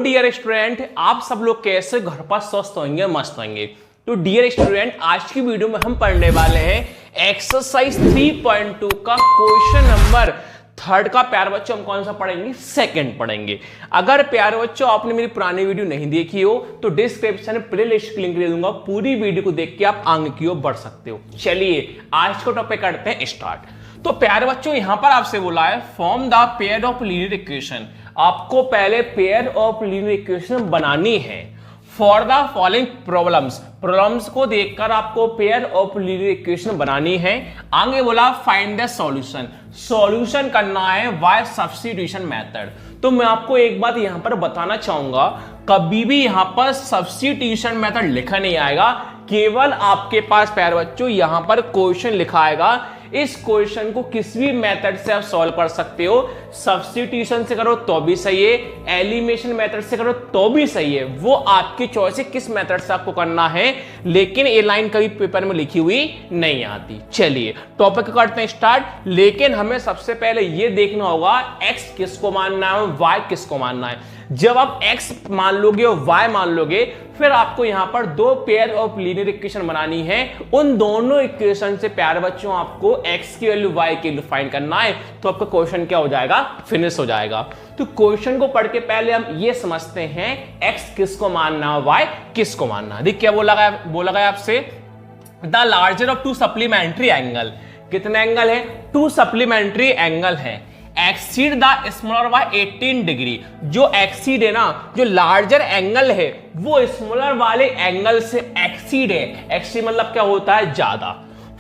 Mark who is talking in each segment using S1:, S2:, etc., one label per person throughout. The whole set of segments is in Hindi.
S1: डियर स्टूडेंट, आप सब लोग कैसे घर पर स्वस्थ होंगे, मस्त होंगे। तो डियर स्टूडेंट, आज की वीडियो में हम पढ़ने वाले हैं एक्सरसाइज 3.2 का क्वेश्चन नंबर 3 का। प्यारे बच्चों, हम कौन सा पढ़ेंगे? सेकंड पढ़ेंगे। अगर प्यारे बच्चों आपने मेरी पुरानी वीडियो नहीं देखी हो तो डिस्क्रिप्शन में प्लेलिस्ट की लिंक दे दूंगा, पूरी वीडियो को देख के आप आगे की ओर बढ़ सकते हो। चलिए आज का टॉपिक करते हैं स्टार्ट। तो प्यारे बच्चों, यहां पर आपसे बोला है form the pair of linear equation. आपको पहले पेयर ऑफ लीनियर इक्वेशन बनानी है फॉर द फॉलोइंग प्रॉब्लम्स को देखकर आपको पेयर ऑफ लीनियर इक्वेशन बनानी है। आगे बोला फाइंड द सॉल्यूशन करना है बाय सब्स्टिट्यूशन मेथड। तो मैं आपको एक बात यहां पर बताना चाहूंगा, कभी भी यहां पर सब्स्टिट्यूशन मेथड लिखा नहीं आएगा, केवल आपके पास प्यारे बच्चों यहां पर क्वेश्चन लिखा आएगा। इस क्वेश्चन को किसी भी मेथड से आप सॉल्व कर सकते हो। सब्स्टिट्यूशन से करो तो भी सही है, एलिमिनेशन मेथड से करो तो भी सही है, वो आपकी चॉइस है किस मेथड से आपको करना है, लेकिन ये लाइन कभी पेपर में लिखी हुई नहीं आती। चलिए टॉपिक करते हैं स्टार्ट। लेकिन हमें सबसे पहले ये देखना होगा x किसको मानना है, y किसको मानना है। जब आप x मान लोगे और y मान लोगे, फिर आपको यहां पर दो पेयर ऑफ लीनियर इक्वेशन बनानी है। उन दोनों इक्वेशन से प्यारे बच्चों आपको x की वैल्यू y की वैल्यू फाइंड करना है, तो आपका क्वेश्चन क्या हो जाएगा? फिनिश हो जाएगा। तो क्वेश्चन को पढ़ के पहले हम ये समझते हैं x किसको मानना है, y किसको मानना है। देखिए क्या बोला गया आपसे, the larger of to supplementary angle. कितने एंगल है? टू सप्लीमेंट्री एंगल है। Exceed the smaller by 18 degree. जो एक्सीड है ना, जो लार्जर एंगल है वो स्मॉलर वाले एंगल से एक्सीड है। एक्सीड मतलब क्या होता है? ज्यादा।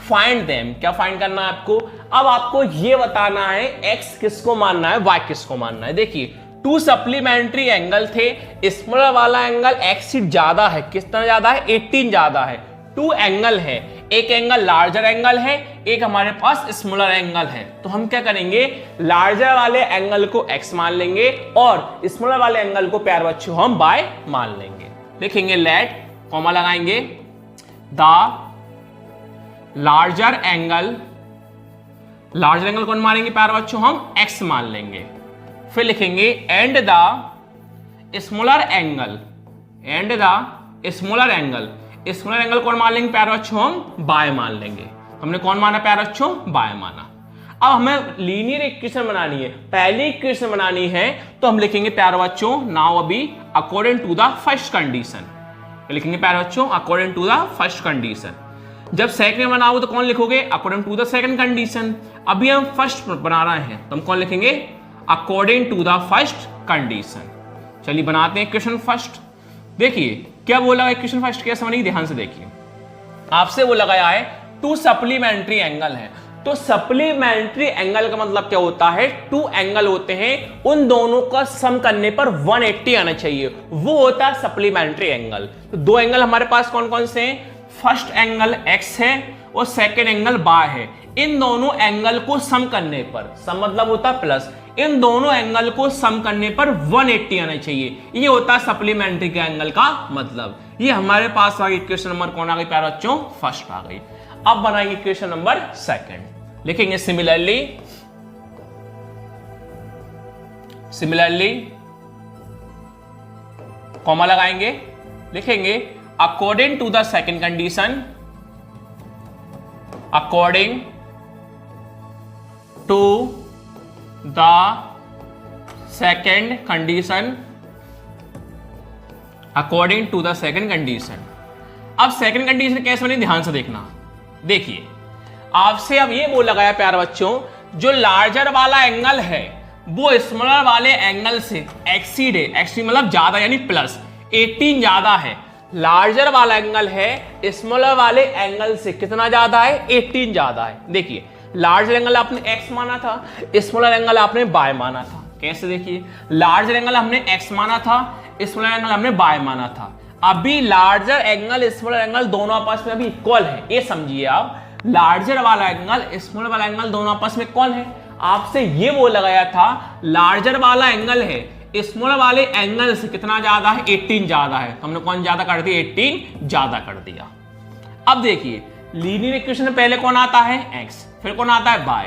S1: फाइंड देम, क्या फाइंड करना है आपको? अब आपको ये बताना है x किसको मानना है, y किसको मानना है। देखिए टू सप्लीमेंट्री एंगल थे, स्मॉलर वाला एंगल एक्सीड ज्यादा है। कितना ज्यादा है? 18 ज्यादा है। टू एंगल है, एक एंगल लार्जर एंगल है, एक हमारे पास स्मॉलर एंगल है। तो हम क्या करेंगे, लार्जर वाले एंगल को x मान लेंगे और स्मॉलर वाले एंगल को प्यारे बच्चों हम y मान लेंगे। लिखेंगे लेट, कॉमा लगाएंगे, द लार्जर एंगल कौन मानेंगे प्यारे बच्चों? हम x मान लेंगे। फिर लिखेंगे एंड द स्मॉलर एंगल कौन मान लेंगे प्यारे बच्चों? हम बाय मान लेंगे। हमने कौन माना प्यारे बच्चों? बाय माना। अब हमें लीनियर इक्वेशन बनानी है, पहली इक्वेशन बनानी है, तो हम लिखेंगे प्यारे बच्चों नाउ अभी according to the first condition. लिखेंगे प्यारे बच्चों according to the first condition. जब सेकंड बनाओ तो कौन लिखोगे? According to the second condition. अभी हम फर्स्ट बना रहे हैं तो हम कौन लिखेंगे? According to the first condition. चलिए बनाते हैं इक्वेशन फर्स्ट। देखिए क्या बोला है इक्वेशन फर्स्ट, क्या समझिए ध्यान से देखिए। आपसे बोला गया है टू सप्लीमेंट्री एंगल है, तो सप्लीमेंट्री एंगल का मतलब क्या होता है? टू एंगल होते हैं, उन दोनों का सम करने पर 180 आना चाहिए, वो होता है सप्लीमेंट्री एंगल। तो दो एंगल हमारे पास कौन कौन से हैं? फर्स्ट एंगल x है और सेकेंड एंगल y है। इन दोनों एंगल को सम करने पर, सम मतलब होता है प्लस, इन दोनों एंगल को सम करने पर 180 आना चाहिए, ये होता है सप्लीमेंट्री के एंगल का मतलब। ये हमारे पास आ गई इक्वेशन नंबर कौन आ गई प्यारे बच्चों? फर्स्ट आ गई। अब बनाएंगे इक्वेशन नंबर सेकंड। लिखेंगे सिमिलरली कॉमा लगाएंगे, लिखेंगे according to the second condition, according to the second condition, according to the second condition. अब सेकेंड कंडीशन कैसे बनी, ध्यान से देखना। देखिए आपसे अब ये बोला गया प्यारे बच्चों, जो लार्जर वाला एंगल है वो स्मॉलर वाले एंगल से एक्सीड है। एक्सीड मतलब ज्यादा यानी प्लस, 18 ज्यादा है। लार्जर वाला एंगल है, स्मॉलर वाले एंगल से कितना ज्यादा है? 18 ज्यादा है। देखिए लार्जर एंगल आपने x माना था, स्मॉलर एंगल आपने y माना था। कैसे? देखिए लार्जर एंगल हमने x माना था, स्मॉलर एंगल हमने y माना था। अभी लार्जर एंगल स्मॉलर एंगल दोनों आपस में अभी इक्वल है, ये समझिए आप। लार्जर वाला एंगल स्मॉलर वाला एंगल दोनों आपस में इक्वल है। आपसे ये बोला गया था लार्जर वाला एंगल है, स्मॉलर वाले एंगल से कितना ज्यादा है? 18 ज्यादा है। तो हमने कौन ज्यादा कर दिया? 18 ज्यादा कर दिया। अब देखिए लीनियर इक्वेशन में पहले कौन आता है? x, फिर कौन आता है? y।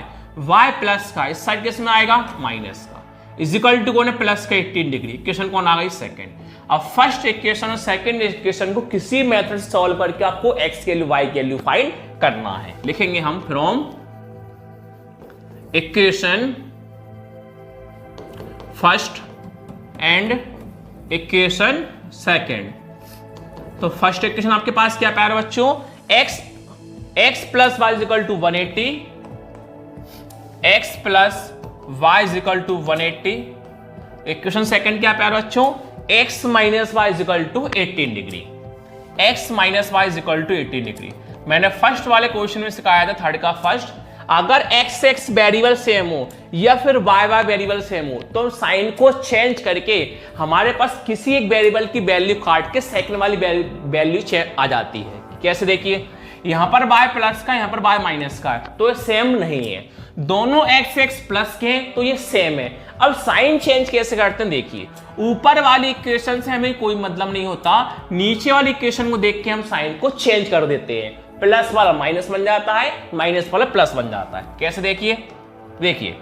S1: y प्लस का इस साइड किस में आएगा? माइनस का। इज इक्वल टू कौन है, प्लस का 18 डिग्री। इक्वेशन कौन आ गई, सेकंड। अब फर्स्ट इक्वेशन और सेकंड इक्वेशन को किसी मेथड से सॉल्व करके आपको x की वैल्यू y की वैल्यू फाइंड करना है। लिखेंगे हम from equation first and equation second. तो फर्स्ट इक्वेशन आपके पास क्या प्यारे बच्चों, x plus y is equal to 180, x plus y is equal to 180। Equation second क्या प्यारे बच्चों, x minus y is equal to 18 degree, x minus y is equal to 18 degree. मैंने फर्स्ट वाले क्वेश्चन में सिखाया था, थर्ड का फर्स्ट, अगर x वेरिएबल सेम हो या फिर y वेरिएबल सेम हो तो साइन को चेंज करके हमारे पास किसी एक वेरिएबल की वैल्यू काट के सेकंड वाली वैल्यू आ जाती है। कैसे, देखिए यहां पर y प्लस का, यहां पर y माइनस का है, तो ये सेम नहीं है। दोनों x प्लस के हैं तो ये सेम है। अब साइन चेंज कैसे करते हैं, देखिए ऊपर वाली इक्वेशन से हमें कोई मतलब नहीं होता, नीचे वाली इक्वेशन को देख के हम साइन को चेंज कर देते हैं। प्लस वाला माइनस बन जाता है, माइनस वाला प्लस बन जाता है। कैसे, देखिए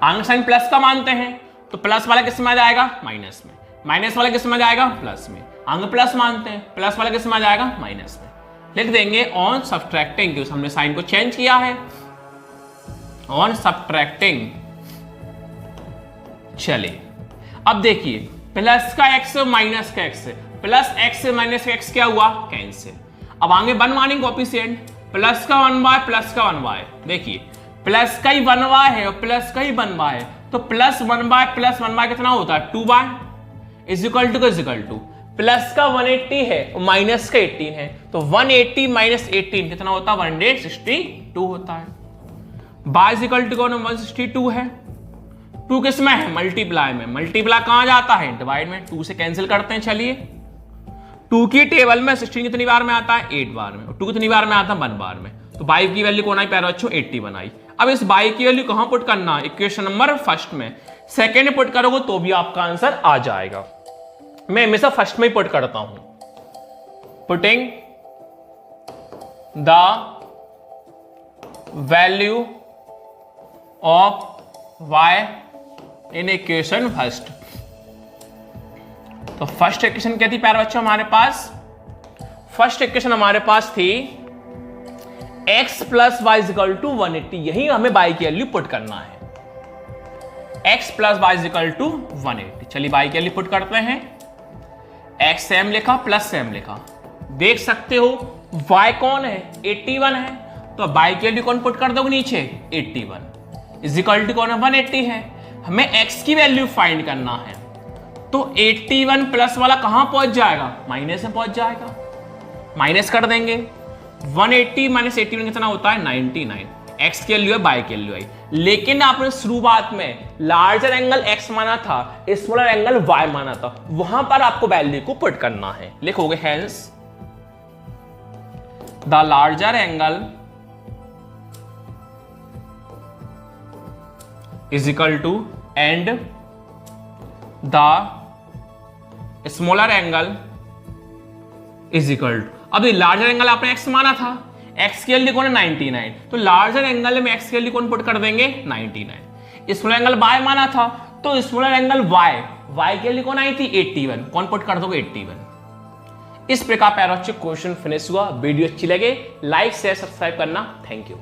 S1: आंग साइन प्लस का मानते हैं तो प्लस वाला किस में आ जाएगा, माइनस में, माइनस वाला किस में आ जाएगा, प्लस में। आंग प्लस मानते हैं, प्लस वाला किस में आ जाएगा, माइनस में। लिख देंगे ऑन सब्ट्रैक्टिंग, क्योंकि हमने साइन को चेंज किया है, ऑन सब्ट्रैक्टिंग। चलिए अब देखिए प्लस का x माइनस का x, प्लस x माइनस का x क्या हुआ, कैंसिल। अब आगे वन मानिंग कोएफिशिएंट, प्लस का 1y प्लस का 1y, देखिए प्लस का ही 1y है और प्लस का ही 1y है, तो प्लस 1y प्लस 1y कितना होता है, 2y is equal two plus का 180 है और माइनस का 18 है, तो 180 माइनस 18 कितना होता है, 162 होता है। y इज इक्वल टू 162 है, 2 किस में है, मल्टीप्लाई में। मल्टीप्लाई कहां जाता है, डिवाइड में। 2 से कैंसिल करते हैं। चलिए 2 की टेबल में 16 कितनी बार में आता है, 8 बार में, और 2 कितनी बार में आता है, 1 बार में। तो y की वैल्यू कौन आई प्यारे बच्चों, 81 आई। अब इस y की वैल्यू कहां पुट करना है, इक्वेशन नंबर फर्स्ट में। सेकंड में पुट करोगे तो भी आपका आंसर आ जाएगा। मैं हमेशा फर्स्ट में ही पुट करता हूं। Putting the value of y in equation first. तो फर्स्ट इक्वेशन क्या थी प्यारे बच्चों हमारे पास, फर्स्ट इक्वेशन हमारे पास थी x plus y is equal to 180। यही हमें y की वैल्यू पुट करना है, x plus y is equal to 180। चलिए y की वैल्यू पुट करते हैं। x सेम लिखा, प्लस सेम लिखा, देख सकते हो y कौन है, 81 है, तो y की वैल्यू कौन पुट कर दोगे नीचे, 81 इज इक्वल टू कौन है, 180 है। हमें x की वैल्यू फाइंड करना है, तो 81 प्लस वाला कहां पहुंच जाएगा, माइनस में पहुंच जाएगा, माइनस कर देंगे। 180 माइनस 81 कितना होता है, 99। x की वैल्यू है, y की वैल्यू है। लेकिन आपने शुरुआत में लार्जर एंगल x माना था, स्मॉलर एंगल y माना था, वहां पर आपको वैल्यू को पुट करना है। लिखोगे hence the larger angle is equal to and the smaller angle is equal to. अब लार्जर एंगल आपने x माना था, x की वैल्यू कौन है, 99, तो लार्जर एंगल में x की वैल्यू कौन पुट कर देंगे, 99। स्मॉलर एंगल y माना था, तो स्मॉलर एंगल y की वैल्यू कौन आई थी, 81, कौन पुट कर दोगे, 81। इस प्रकार प्यारे बच्चों क्वेश्चन फिनिश हुआ। वीडियो अच्छी लगे लाइक शेयर सब्सक्राइब करना। Thank you.